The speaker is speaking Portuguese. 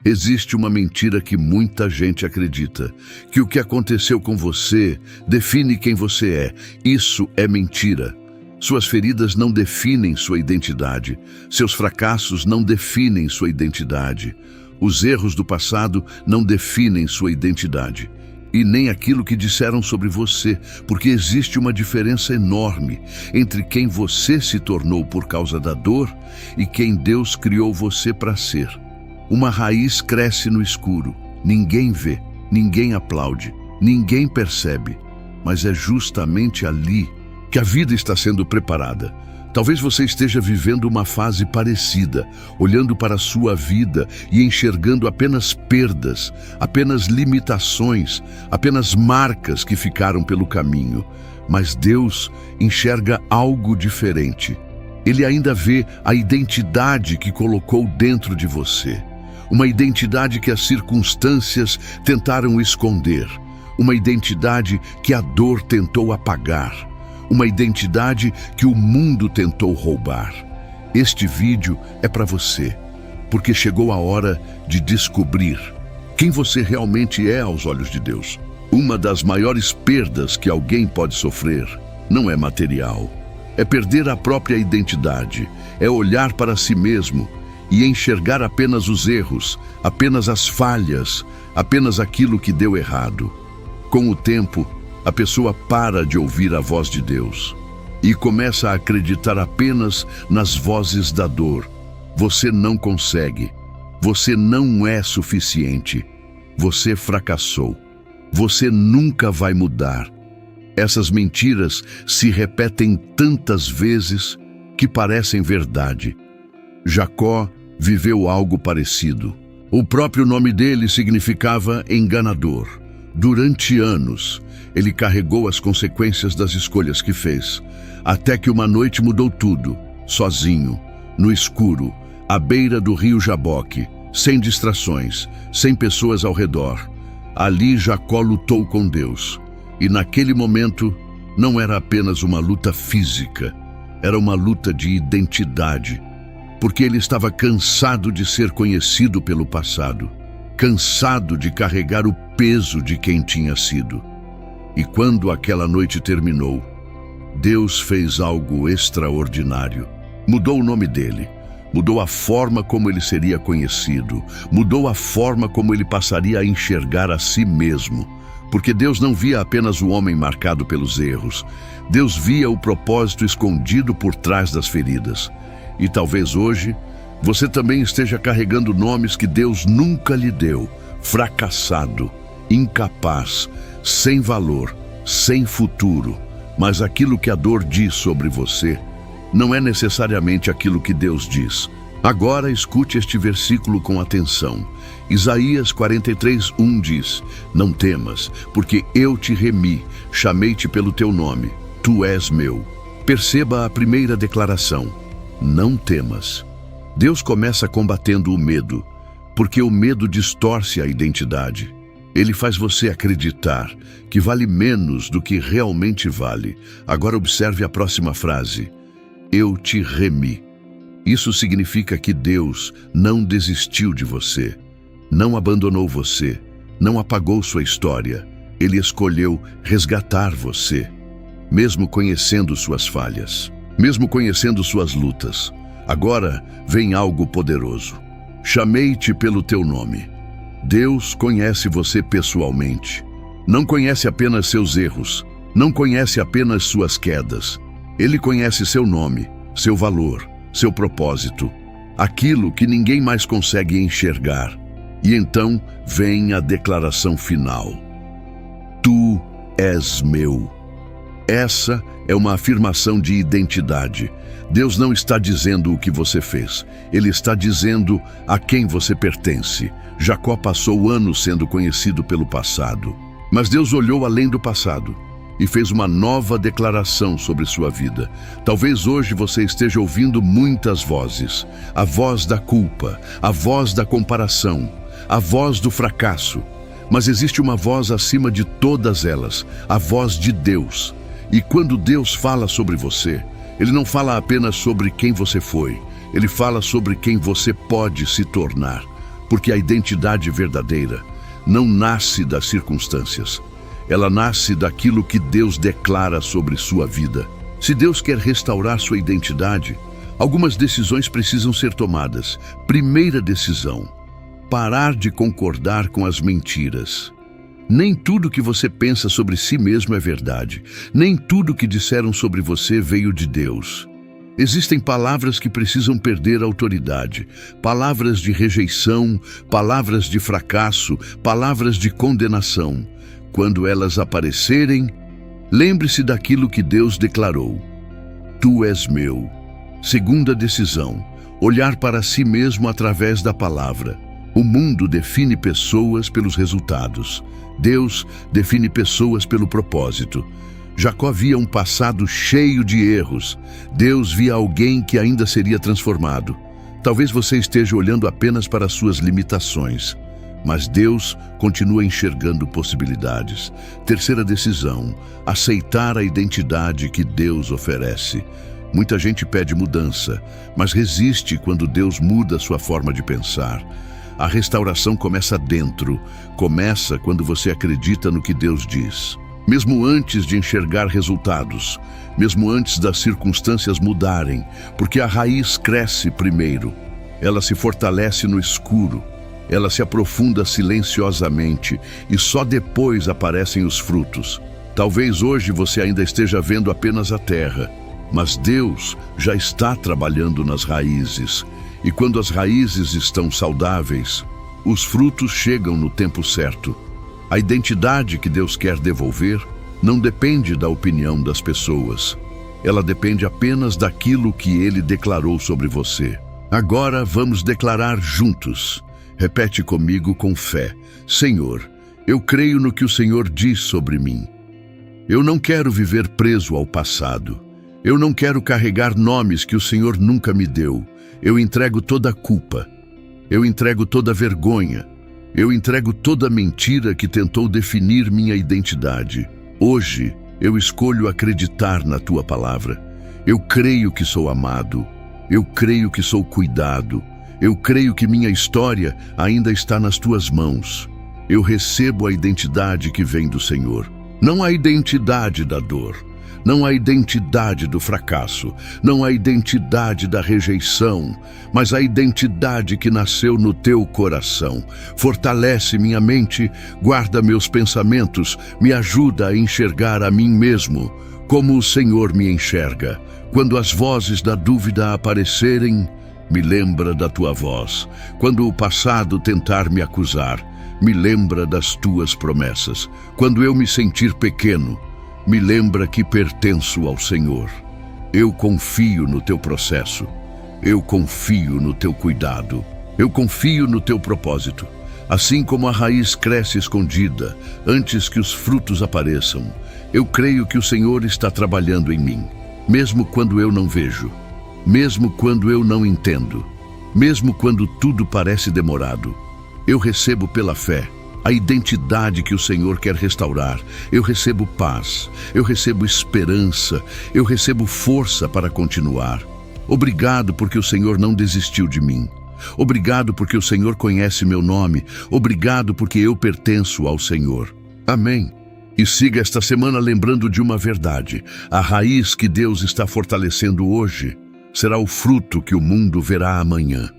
Existe uma mentira que muita gente acredita, que o que aconteceu com você define quem você é. Isso é mentira. Suas feridas não definem sua identidade. Seus fracassos não definem sua identidade. Os erros do passado não definem sua identidade. E nem aquilo que disseram sobre você, porque existe uma diferença enorme entre quem você se tornou por causa da dor e quem Deus criou você para ser. Uma raiz cresce no escuro, ninguém vê, ninguém aplaude, ninguém percebe, mas é justamente ali que a vida está sendo preparada. Talvez você esteja vivendo uma fase parecida, olhando para a sua vida e enxergando apenas perdas, apenas limitações, apenas marcas que ficaram pelo caminho. Mas Deus enxerga algo diferente. Ele ainda vê a identidade que colocou dentro de você. Uma identidade que as circunstâncias tentaram esconder. Uma identidade que a dor tentou apagar. Uma identidade que o mundo tentou roubar. Este vídeo é para você, porque chegou a hora de descobrir quem você realmente é aos olhos de Deus. Uma das maiores perdas que alguém pode sofrer não é material. É perder a própria identidade, é olhar para si mesmo e enxergar apenas os erros, apenas as falhas, apenas aquilo que deu errado. Com o tempo, a pessoa para de ouvir a voz de Deus e começa a acreditar apenas nas vozes da dor. Você não consegue, você não é suficiente, você fracassou, você nunca vai mudar. Essas mentiras se repetem tantas vezes que parecem verdade. Jacó viveu algo parecido. O próprio nome dele significava enganador. Durante anos, ele carregou as consequências das escolhas que fez, até que uma noite mudou tudo, sozinho, no escuro, à beira do rio Jaboque, sem distrações, sem pessoas ao redor. Ali Jacó lutou com Deus, e naquele momento não era apenas uma luta física, era uma luta de identidade, porque ele estava cansado de ser conhecido pelo passado, cansado de carregar o peso de quem tinha sido. E quando aquela noite terminou, Deus fez algo extraordinário. Mudou o nome dele, mudou a forma como ele seria conhecido, mudou a forma como ele passaria a enxergar a si mesmo. Porque Deus não via apenas o homem marcado pelos erros, Deus via o propósito escondido por trás das feridas. E talvez hoje você também esteja carregando nomes que Deus nunca lhe deu: fracassado, incapaz, sem valor, sem futuro. Mas aquilo que a dor diz sobre você não é necessariamente aquilo que Deus diz. Agora escute este versículo com atenção. Isaías 43:1 diz: Não temas, porque eu te remi, chamei-te pelo teu nome, tu és meu. Perceba a primeira declaração: não temas. Deus começa combatendo o medo, porque o medo distorce a identidade. Ele faz você acreditar que vale menos do que realmente vale. Agora observe a próxima frase: eu te remi. Isso significa que Deus não desistiu de você, não abandonou você, não apagou sua história. Ele escolheu resgatar você, mesmo conhecendo suas falhas, mesmo conhecendo suas lutas. Agora vem algo poderoso. Chamei-te pelo teu nome. Deus conhece você pessoalmente. Não conhece apenas seus erros, não conhece apenas suas quedas. Ele conhece seu nome, seu valor, seu propósito, aquilo que ninguém mais consegue enxergar. E então vem a declaração final: tu és meu. Essa é uma afirmação de identidade. Deus não está dizendo o que você fez, Ele está dizendo a quem você pertence. Jacó passou anos sendo conhecido pelo passado, mas Deus olhou além do passado e fez uma nova declaração sobre sua vida. Talvez hoje você esteja ouvindo muitas vozes: a voz da culpa, a voz da comparação, a voz do fracasso. Mas existe uma voz acima de todas elas, a voz de Deus. E quando Deus fala sobre você, Ele não fala apenas sobre quem você foi, Ele fala sobre quem você pode se tornar. porque a identidade verdadeira não nasce das circunstâncias. Ela nasce daquilo que Deus declara sobre sua vida. Se Deus quer restaurar sua identidade, algumas decisões precisam ser tomadas. Primeira decisão: parar de concordar com as mentiras. Nem tudo que você pensa sobre si mesmo é verdade. Nem tudo que disseram sobre você veio de Deus. Existem palavras que precisam perder autoridade, palavras de rejeição, palavras de fracasso, palavras de condenação. Quando elas aparecerem, lembre-se daquilo que Deus declarou: Tu és meu. Segunda decisão: olhar para si mesmo através da palavra. O mundo define pessoas pelos resultados. Deus define pessoas pelo propósito. Jacó via um passado cheio de erros. Deus via alguém que ainda seria transformado. Talvez você esteja olhando apenas para suas limitações, mas Deus continua enxergando possibilidades. Terceira decisão: aceitar a identidade que Deus oferece. Muita gente pede mudança, mas resiste quando Deus muda sua forma de pensar. A restauração começa dentro, começa quando você acredita no que Deus diz. Mesmo antes de enxergar resultados, mesmo antes das circunstâncias mudarem, porque a raiz cresce primeiro. Ela se fortalece no escuro, ela se aprofunda silenciosamente e só depois aparecem os frutos. Talvez hoje você ainda esteja vendo apenas a terra, mas Deus já está trabalhando nas raízes. E quando as raízes estão saudáveis, os frutos chegam no tempo certo. A identidade que Deus quer devolver não depende da opinião das pessoas. Ela depende apenas daquilo que Ele declarou sobre você. Agora vamos declarar juntos. Repete comigo com fé: Senhor, eu creio no que o Senhor diz sobre mim. Eu não quero viver preso ao passado. Eu não quero carregar nomes que o Senhor nunca me deu. Eu entrego toda a culpa. Eu entrego toda a vergonha. Eu entrego toda a mentira que tentou definir minha identidade. Hoje, eu escolho acreditar na Tua palavra. Eu creio que sou amado. Eu creio que sou cuidado. Eu creio que minha história ainda está nas Tuas mãos. Eu recebo a identidade que vem do Senhor. Não a identidade da dor. Não a identidade do fracasso, não a identidade da rejeição, mas a identidade que nasceu no teu coração. Fortalece minha mente, guarda meus pensamentos, me ajuda a enxergar a mim mesmo, como o Senhor me enxerga. Quando as vozes da dúvida aparecerem, me lembra da tua voz. Quando o passado tentar me acusar, me lembra das tuas promessas. Quando eu me sentir pequeno, me lembra que pertenço ao Senhor. Eu confio no teu processo. Eu confio no teu cuidado. Eu confio no teu propósito. Assim como a raiz cresce escondida antes que os frutos apareçam, eu creio que o Senhor está trabalhando em mim, mesmo quando eu não vejo, mesmo quando eu não entendo, mesmo quando tudo parece demorado. Eu recebo pela fé a identidade que o Senhor quer restaurar. Eu recebo paz, eu recebo esperança, eu recebo força para continuar. Obrigado porque o Senhor não desistiu de mim. Obrigado porque o Senhor conhece meu nome. Obrigado porque eu pertenço ao Senhor. Amém. E siga esta semana lembrando de uma verdade: a raiz que Deus está fortalecendo hoje será o fruto que o mundo verá amanhã.